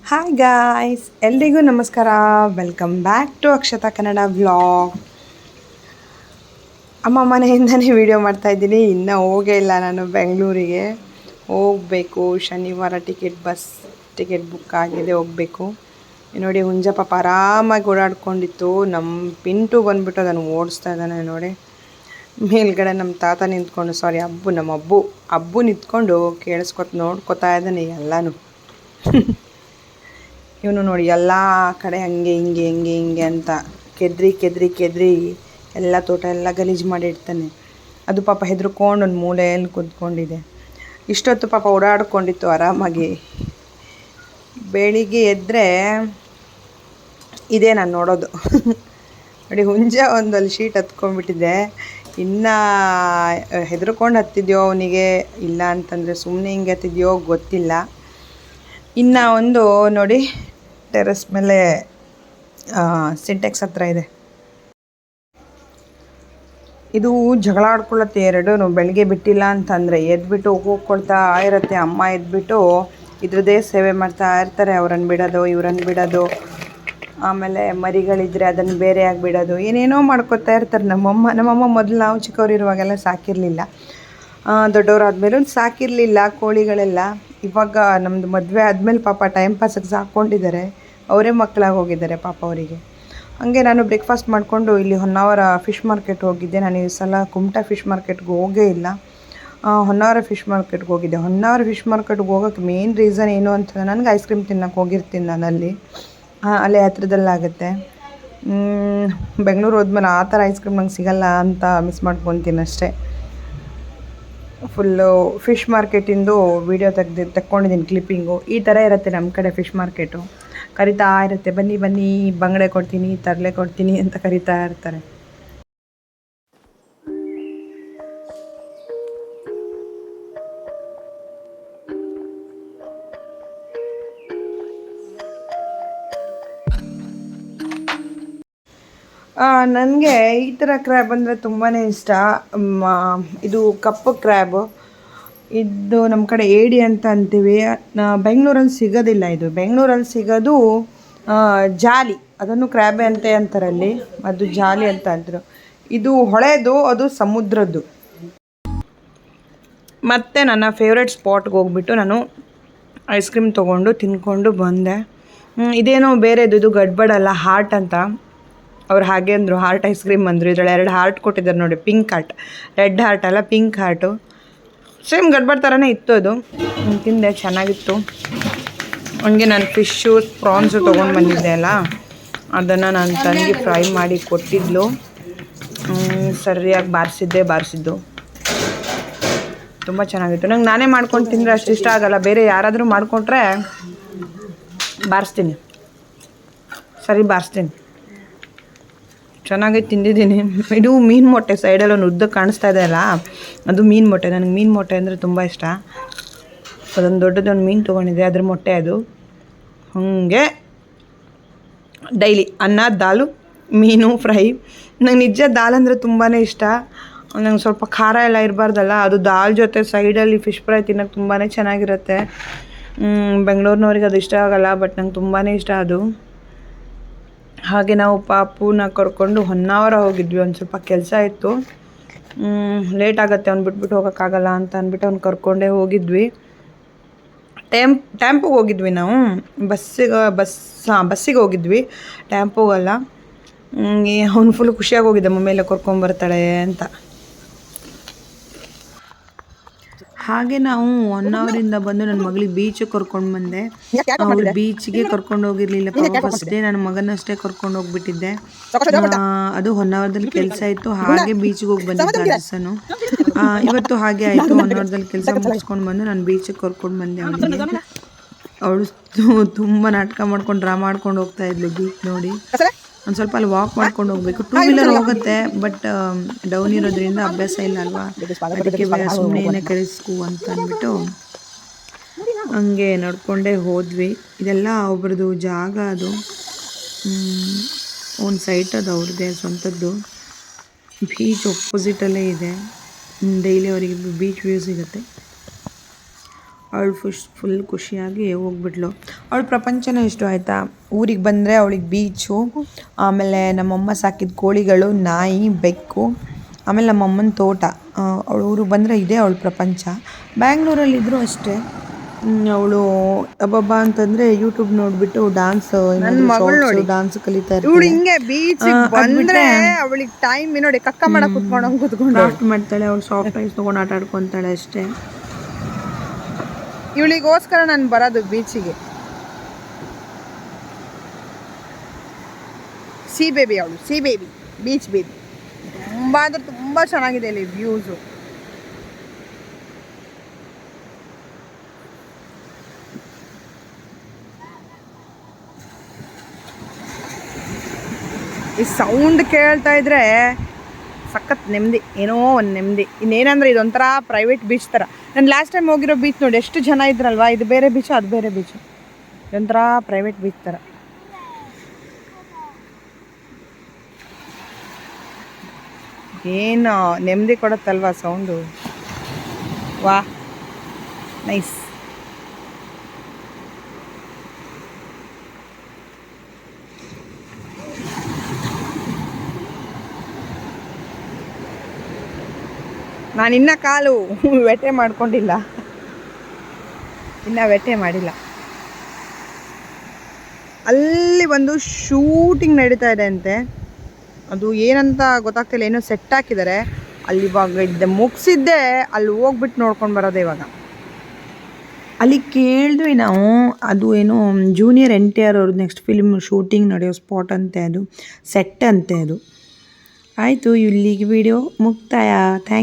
Hi guys, ಎಲ್ರಿಗೂ ನಮಸ್ಕಾರ. Welcome back to Akshata Kannada vlog. ಅಮ್ಮ ಮನೆಯಿಂದನೇ ವೀಡಿಯೋ ಮಾಡ್ತಾಯಿದ್ದೀನಿ. ಇನ್ನೂ ಹೋಗೇ ಇಲ್ಲ ನಾನು ಬೆಂಗಳೂರಿಗೆ. ಹೋಗಬೇಕು. ಶನಿವಾರ ಬಸ್ ಟಿಕೆಟ್ ಬುಕ್ ಆಗಿದೆ, ಹೋಗಬೇಕು. ನೋಡಿ, ಹುಂಜ ಪಾಪ ಆರಾಮಾಗಿ ಓಡಾಡ್ಕೊಂಡಿತ್ತು. ನಮ್ಮ ಪಿಂಟು ಬಂದುಬಿಟ್ಟು ಅದನ್ನು ಓಡಿಸ್ತಾ ಇದ್ದಾನೆ ನೋಡಿ. ಮೇಲ್ಗಡೆ ನಮ್ಮ ತಾತ ನಿಂತ್ಕೊಂಡು, ನಮ್ಮ ಅಬ್ಬು ನಿಂತ್ಕೊಂಡು ನೋಡ್ಕೊತಾ ಇದ್ದಾನೆ ಎಲ್ಲನೂ. ಇವನು ನೋಡಿ ಎಲ್ಲ ಕಡೆ ಹಂಗೆ ಹಿಂಗೆ ಅಂತ ಕೆದ್ರಿ ಎಲ್ಲ ತೋಟ ಎಲ್ಲ ಗಲೀಜು ಮಾಡಿ ಇಡ್ತಾನೆ. ಅದು ಪಾಪ ಹೆದರ್ಕೊಂಡು ಒಂದು ಮೂಲೆಯಲ್ಲಿ ಕೂತ್ಕೊಂಡಿದೆ. ಇಷ್ಟೊತ್ತು ಪಾಪ ಓಡಾಡ್ಕೊಂಡಿತ್ತು ಆರಾಮಾಗಿ. ಬೆಳಿಗ್ಗೆ ಎದ್ದರೆ ಇದೇ ನಾನು ನೋಡೋದು. ನೋಡಿ, ಹುಂಜ ಒಂದಲ್ಲಿ ಶೀಟ್ ಹತ್ಕೊಂಡ್ಬಿಟ್ಟಿದೆ. ಇನ್ನು ಹೆದರ್ಕೊಂಡು ಹತ್ತಿದ್ಯೋ ಅವನಿಗೆ, ಇಲ್ಲ ಅಂತಂದರೆ ಸುಮ್ಮನೆ ಹಿಂಗೆ ಹತ್ತಿದ್ಯೋ ಗೊತ್ತಿಲ್ಲ. ಇನ್ನು ಒಂದು ನೋಡಿ, ಟೆರೆಸ್ ಮೇಲೆ ಸಿಂಟೆಕ್ಸ್ ಹತ್ರ ಇದೆ. ಇದು ಜಗಳ ಆಡ್ಕೊಳ್ಳುತ್ತೆ ಎರಡೂ. ಬೆಳಗ್ಗೆ ಬಿಟ್ಟಿಲ್ಲ ಅಂತಂದರೆ ಎದ್ಬಿಟ್ಟು ಹೋಗ್ಕೊಳ್ತಾ ಇರುತ್ತೆ. ಅಮ್ಮ ಎದ್ಬಿಟ್ಟು ಇದ್ರದ್ದೇ ಸೇವೆ ಮಾಡ್ತಾ ಇರ್ತಾರೆ. ಅವ್ರನ್ನ ಬಿಡೋದು, ಇವ್ರನ್ನ ಬಿಡೋದು, ಆಮೇಲೆ ಮರಿಗಳಿದ್ರೆ ಅದನ್ನು ಬೇರೆಯಾಗಿ ಬಿಡೋದು, ಏನೇನೋ ಮಾಡ್ಕೊತಾ ಇರ್ತಾರೆ. ನಮ್ಮಮ್ಮ ಮೊದಲು ನಾವು ಚಿಕ್ಕವರಿರುವಾಗೆಲ್ಲ ಸಾಕಿರಲಿಲ್ಲ. ದೊಡ್ಡವರಾದ್ಮೇಲೂ ಸಾಕಿರಲಿಲ್ಲ ಕೋಳಿಗಳೆಲ್ಲ. ಇವಾಗ ನಮ್ಮದು ಮದುವೆ ಆದಮೇಲೆ ಪಾಪ ಟೈಮ್ ಪಾಸಿಗೆ ಸಾಕ್ಕೊಂಡಿದ್ದಾರೆ. ಅವರೇ ಮಕ್ಕಳಾಗಿ ಹೋಗಿದ್ದಾರೆ ಪಾಪ ಅವರಿಗೆ. ಹಾಗೆ ನಾನು ಬ್ರೇಕ್ಫಾಸ್ಟ್ ಮಾಡಿಕೊಂಡು ಇಲ್ಲಿ ಹೊನ್ನಾವರ ಫಿಶ್ ಮಾರ್ಕೆಟ್ ಹೋಗಿದ್ದೆ. ನಾನು ಈ ಸಲ ಕುಮಟಾ ಫಿಶ್ ಮಾರ್ಕೆಟ್ಗೆ ಹೋಗೇ ಇಲ್ಲ, ಹೊನ್ನಾವರ ಫಿಶ್ ಮಾರ್ಕೆಟ್ಗೆ ಹೋಗಿದ್ದೆ. ಹೊನ್ನಾವರ ಫಿಶ್ ಮಾರ್ಕೆಟ್ಗೆ ಹೋಗೋಕ್ಕೆ ಮೇನ್ ರೀಸನ್ ಏನು ಅಂತಂದರೆ, ನನಗೆ ಐಸ್ ಕ್ರೀಮ್ ತಿನ್ನೋಕ್ಕೆ ಹೋಗಿರ್ತೀನಿ ನಾನು ಅಲ್ಲೇ ಹತ್ರದಲ್ಲಾಗುತ್ತೆ. ಬೆಂಗಳೂರು ಹೋದ್ಮೇಲೆ ಆ ಥರ ಐಸ್ ಕ್ರೀಮ್ ನಂಗೆ ಸಿಗೋಲ್ಲ ಅಂತ ಮಿಸ್ ಮಾಡ್ಕೊತೀನಿ ಅಷ್ಟೇ. ಫುಲ್ಲು ಫಿಶ್ ಮಾರ್ಕೆಟಿಂದು ವೀಡಿಯೋ ತೆಕ್ಕೊಂಡಿದ್ದೀನಿ ಕ್ಲಿಪ್ಪಿಂಗು. ಈ ಥರ ಇರುತ್ತೆ ನಮ್ಮ ಕಡೆ ಫಿಶ್ ಮಾರ್ಕೆಟು. ಕರಿತಾ ಇರುತ್ತೆ, ಬನ್ನಿ ಬಂಗಡೆ ಕೊಡ್ತೀನಿ, ತರಲೆ ಕೊಡ್ತೀನಿ ಅಂತ ಕರಿತಾ ಇರ್ತಾರೆ. ನನಗೆ ಈ ಥರ ಕ್ರ್ಯಾಬ್ ಅಂದರೆ ತುಂಬಾ ಇಷ್ಟ. ಇದು ಕಪ್ಪು ಕ್ರ್ಯಾಬು. ಇದು ನಮ್ಮ ಕಡೆ ಏಡಿ ಅಂತ ಅಂತೀವಿ. ಬೆಂಗಳೂರಲ್ಲಿ ಸಿಗೋದಿಲ್ಲ ಇದು. ಬೆಂಗಳೂರಲ್ಲಿ ಸಿಗೋದು ಜಾಲಿ, ಅದನ್ನು ಕ್ರ್ಯಾಬೆ ಅಂತಾರಲ್ಲಿ. ಅದು ಜಾಲಿ ಅಂತ ಅಂದರು. ಇದು ಹೊಳೆದು, ಅದು ಸಮುದ್ರದ್ದು. ಮತ್ತು ನನ್ನ ಫೇವ್ರೆಟ್ ಸ್ಪಾಟ್ಗೆ ಹೋಗ್ಬಿಟ್ಟು ನಾನು ಐಸ್ ಕ್ರೀಮ್ ತೊಗೊಂಡು ತಿಂದ್ಕೊಂಡು ಬಂದೆ. ಇದೇನೋ ಬೇರೆದು, ಇದು ಗಡ್ಬಡಲ್ಲ, ಹಾರ್ಟ್ ಅಂತ ಅವ್ರು ಹಾಗೆ ಅಂದರು. ಹಾರ್ಟ್ ಐಸ್ ಕ್ರೀಮ್ ಅಂದರು. ಇದರಲ್ಲಿ 2 ಹಾರ್ಟ್ ಕೊಟ್ಟಿದ್ದಾರೆ ನೋಡಿ, ಪಿಂಕ್ ಹಾರ್ಟ್, ರೆಡ್ ಹಾರ್ಟ್ ಅಲ್ಲ, ಪಿಂಕ್ ಹಾರ್ಟು. ಸೇಮ್ ಗಡ್ಬಡ್ ಥರನೇ ಇತ್ತು ಅದು. ತಿಂದೆ, ಚೆನ್ನಾಗಿತ್ತು. ಹಂಗೆ ನಾನು ಫಿಶ್ಶು ಪ್ರಾನ್ಸು ತೊಗೊಂಡು ಬಂದಿದ್ದೆ ಅಲ್ಲ, ಅದನ್ನು ನನ್ನ ತಂಗಿ ಫ್ರೈ ಮಾಡಿ ಕೊಟ್ಟಿದ್ಲು. ಸರಿಯಾಗಿ ಬಾರಿಸಿದ್ದು ತುಂಬ ಚೆನ್ನಾಗಿತ್ತು. ನಂಗೆ ನಾನೇ ಮಾಡ್ಕೊಂಡು ತಿಂದರೆ ಅಷ್ಟು ಇಷ್ಟ ಆಗೋಲ್ಲ. ಬೇರೆ ಯಾರಾದರೂ ಮಾಡಿಕೊಟ್ರೆ ಬಾರಿಸ್ತೀನಿ, ಚೆನ್ನಾಗಿ ತಿಂದಿದ್ದೀನಿ. ಇದು ಮೀನು ಮೊಟ್ಟೆ, ಸೈಡಲ್ಲಿ ಒಂದು ಉದ್ದ ಕಾಣಿಸ್ತಾ ಇದೆ ಅಲ್ಲ, ಅದು ಮೀನು ಮೊಟ್ಟೆ. ನನಗೆ ಮೀನು ಮೊಟ್ಟೆ ಅಂದರೆ ತುಂಬ ಇಷ್ಟ. ಅದೊಂದು ದೊಡ್ಡದೊಂದು ಮೀನು ತೊಗೊಂಡಿದ್ದೆ, ಅದ್ರ ಮೊಟ್ಟೆ ಅದು. ಹಾಗೆ ಡೈಲಿ ಅನ್ನ, ದಾಲು, ಮೀನು ಫ್ರೈ. ನಂಗೆ ನಿಜ ದಾಲ್ ಅಂದರೆ ತುಂಬಾ ಇಷ್ಟ. ನಂಗೆ ಸ್ವಲ್ಪ ಖಾರ ಎಲ್ಲ ಇರಬಾರ್ದಲ್ಲ, ಅದು ದಾಲ್ ಜೊತೆ ಸೈಡಲ್ಲಿ ಫಿಶ್ ಫ್ರೈ ತಿನ್ನೋಕ್ಕೆ ತುಂಬಾ ಚೆನ್ನಾಗಿರುತ್ತೆ. ಬೆಂಗಳೂರಿನವ್ರಿಗೆ ಅದು ಇಷ್ಟ ಆಗೋಲ್ಲ, ಬಟ್ ನಂಗೆ ತುಂಬಾ ಇಷ್ಟ ಅದು. ಹಾಗೆ ನಾವು ಪಾಪುನ ಕರ್ಕೊಂಡು ಹೊನ್ನಾವರ ಹೋಗಿದ್ವಿ. ಒಂದು ಸ್ವಲ್ಪ ಕೆಲಸ ಇತ್ತು, ಲೇಟ್ ಆಗುತ್ತೆ, ಅವ್ನು ಬಿಟ್ಬಿಟ್ಟು ಹೋಗೋಕ್ಕಾಗಲ್ಲ ಅಂತ ಅಂದ್ಬಿಟ್ಟು ಅವ್ನು ಕರ್ಕೊಂಡೇ ಹೋಗಿದ್ವಿ. ಟ್ಯಾಂಪುಗೆ ಹೋಗಿದ್ವಿ ನಾವು. ಬಸ್ಸಿಗೆ ಹೋಗಿದ್ವಿ, ಟ್ಯಾಂಪುಗಲ್ಲ. ಅವ್ನು ಫುಲ್ ಖುಷಿಯಾಗಿ ಹೋಗಿದ್ದೆ, ಮಮ್ಮೆಲ್ಲ ಕರ್ಕೊಂಬರ್ತಾಳೆ ಅಂತ. ಹಾಗೆ ನಾವು 1 ಅವರಿಂದ ಬಂದು ನನ್ನ ಮಗಳಿಗೆ ಬೀಚಿಗೆ ಕರ್ಕೊಂಡು ಬಂದೆ. ಅವಳು ಬೀಚ್ಗೆ ಕರ್ಕೊಂಡು ಹೋಗಿರಲಿಲ್ಲ. ಫಸ್ಟ್ ಡೇ ನನ್ನ ಮಗನಷ್ಟೇ ಕರ್ಕೊಂಡು ಹೋಗ್ಬಿಟ್ಟಿದ್ದೆ. ಅದು ಹೊನ್ನಾವರದಲ್ಲಿ ಕೆಲಸ ಇತ್ತು, ಹಾಗೆ ಬೀಚಿಗೆ ಹೋಗಿ ಬಂದಿದ್ದೆ ದಿವಸನು. ಇವತ್ತು ಹಾಗೆ ಆಯಿತು. ಹೊನ್ನಾವರದಲ್ಲಿ ಕೆಲಸ ಮುಗಿಸ್ಕೊಂಡು ಬಂದು ನಾನು ಬೀಚಿಗೆ ಕರ್ಕೊಂಡು ಬಂದೆ ಅವಳಿಗೆ. ಅವಳು ತುಂಬ ನಾಟಕ ಮಾಡ್ಕೊಂಡು ಡ್ರಾ ಮಾಡ್ಕೊಂಡು ಹೋಗ್ತಾ ಇದ್ಲು ಬೀಚ್ ನೋಡಿ. ಒಂದು ಸ್ವಲ್ಪ ಅಲ್ಲಿ ವಾಕ್ ಮಾಡ್ಕೊಂಡು ಹೋಗಬೇಕು. 2 ವೀಲರ್ ಹೋಗುತ್ತೆ, ಬಟ್ ಡೌನ್ ಇರೋದ್ರಿಂದ ಅಭ್ಯಾಸ ಇಲ್ಲ ಅಲ್ವಾ, ಅದಕ್ಕೆ ಸುಮ್ಮನೆ ಏನೇ ಕಲಿಸ್ಕು ಅಂತ ಅಂದ್ಬಿಟ್ಟು ಹಂಗೆ ನಡ್ಕೊಂಡೇ ಹೋದ್ವಿ. ಇದೆಲ್ಲ ಒಬ್ರದ್ದು ಜಾಗ, ಅದು ಒಂದು ಸೈಟ್ ಅದು ಅವ್ರದ್ದೇ ಸ್ವಂತದ್ದು. ಬೀಚ್ ಅಪೋಸಿಟಲ್ಲೇ ಇದೆ. ಡೈಲಿ ಅವರಿಗೆ ಬೀಚ್ ವ್ಯೂ ಸಿಗುತ್ತೆ. ಅವಳು ಫುಲ್ ಖುಷಿಯಾಗಿ ಹೋಗ್ಬಿಟ್ಲು. ಅವಳ ಪ್ರಪಂಚನೇ ಇಷ್ಟ ಆಯಿತಾ. ಊರಿಗೆ ಬಂದರೆ ಅವಳಿಗೆ ಬೀಚು, ಆಮೇಲೆ ನಮ್ಮಮ್ಮ ಸಾಕಿದ ಕೋಳಿಗಳು, ನಾಯಿ, ಬೆಕ್ಕು, ಆಮೇಲೆ ನಮ್ಮಮ್ಮನ ತೋಟ. ಅವಳು ಊರಿಗೆ ಬಂದರೆ ಇದೇ ಅವಳ ಪ್ರಪಂಚ. ಬ್ಯಾಂಗ್ಳೂರಲ್ಲಿದ್ದರೂ ಅಷ್ಟೇ, ಅವಳು ಅಬ್ಬಬ್ಬ ಅಂತಂದರೆ ಯೂಟ್ಯೂಬ್ ನೋಡಿಬಿಟ್ಟು ಡಾನ್ಸ್ ಡಾನ್ಸ್ ಕಲಿತಾ ಇರ್ತಾಳೆ. ಹಿಂಗೆ ಬೀಚ್ ಬಂದರೆ ಅವಳಿಗೆ ಟೈಮ್ ನೋಡಿ ಕಕ್ಕ ಮಾಡಕ್ಕೆ ಕುತ್ಕೊಂಡು ಕ್ರಾಫ್ಟ್ ಮಾಡ್ತಾಳೆ. ಅವಳು ಸಾಫ್ಟ್ ಐಸ್ ತೊಗೊಂಡು ಆಟ ಆಡ್ಕೊತಾಳೆ ಅಷ್ಟೇ. ಇವಳಿಗೋಸ್ಕರ ನಾನು ಬರೋದು ಬೀಚಿಗೆ. ಸಿ ಬೇಬಿ ಅವಳು, ಸಿ ಬೇಬಿ, ಬೀಚ್ ಬೇಬಿ. ತುಂಬ ಅಂದರೆ ತುಂಬ ಚೆನ್ನಾಗಿದೆ ಇಲ್ಲಿ ವ್ಯೂಸು. ಈ ಸೌಂಡ್ ಕೇಳ್ತಾ ಇದ್ರೆ ಸಖತ್ ನೆಮ್ಮದಿ, ಏನೋ ಒಂದು ನೆಮ್ಮದಿ. ಇನ್ನೇನಂದ್ರೆ ಇದೊಂಥರ ಪ್ರೈವೇಟ್ ಬೀಚ್ ಥರ. ನಾನು ಲಾಸ್ಟ್ ಟೈಮ್ ಹೋಗಿರೋ ಬೀಚ್ ನೋಡಿ ಎಷ್ಟು ಜನ ಇದ್ರಲ್ವಾ. ಇದು ಬೇರೆ ಬೀಚು, ಅದು ಬೇರೆ ಬೀಚು. ಇದೊಂಥರ ಪ್ರೈವೇಟ್ ಬೀಚ್ ಥರ. ಏನು ನೆಮ್ಮದಿ ಕೊಡುತ್ತಲ್ವಾ ಸೌಂಡು. ವಾ ನೈಸ್. ನಾನಿನ್ನ ಕಾಲು ವೆಟೆ ಮಾಡ್ಕೊಂಡಿಲ್ಲ, ಇನ್ನು ವೆಟೆ ಮಾಡಿಲ್ಲ. ಅಲ್ಲಿ ಒಂದು ಶೂಟಿಂಗ್ ನಡೀತಾ ಇದೆ ಅಂತೆ. ಅದು ಏನಂತ ಗೊತ್ತಾಗ್ತಿಲ್ಲ, ಏನೋ ಸೆಟ್ ಹಾಕಿದ್ದಾರೆ ಅಲ್ಲಿ. ಇವಾಗ ಮುಗಿಸಿದ್ದೆ ಅಲ್ಲಿ ಹೋಗ್ಬಿಟ್ಟು ನೋಡ್ಕೊಂಡು ಬರೋದೇ ಇವಾಗ. ಅಲ್ಲಿ ಕೇಳಿದ್ವಿ ನಾವು, ಅದು ಏನೋ ಜೂನಿಯರ್ NTR ಅವ್ರದ್ದು ನೆಕ್ಸ್ಟ್ ಫಿಲ್ಮ್ ಶೂಟಿಂಗ್ ನಡೆಯೋ ಸ್ಪಾಟ್ ಅಂತೆ, ಅದು ಸೆಟ್ ಅಂತೆ ಅದು. ಆಯಿತು, ಇಲ್ಲಿಗೆ ವಿಡಿಯೋ ಮುಕ್ತಾಯ. Thank you.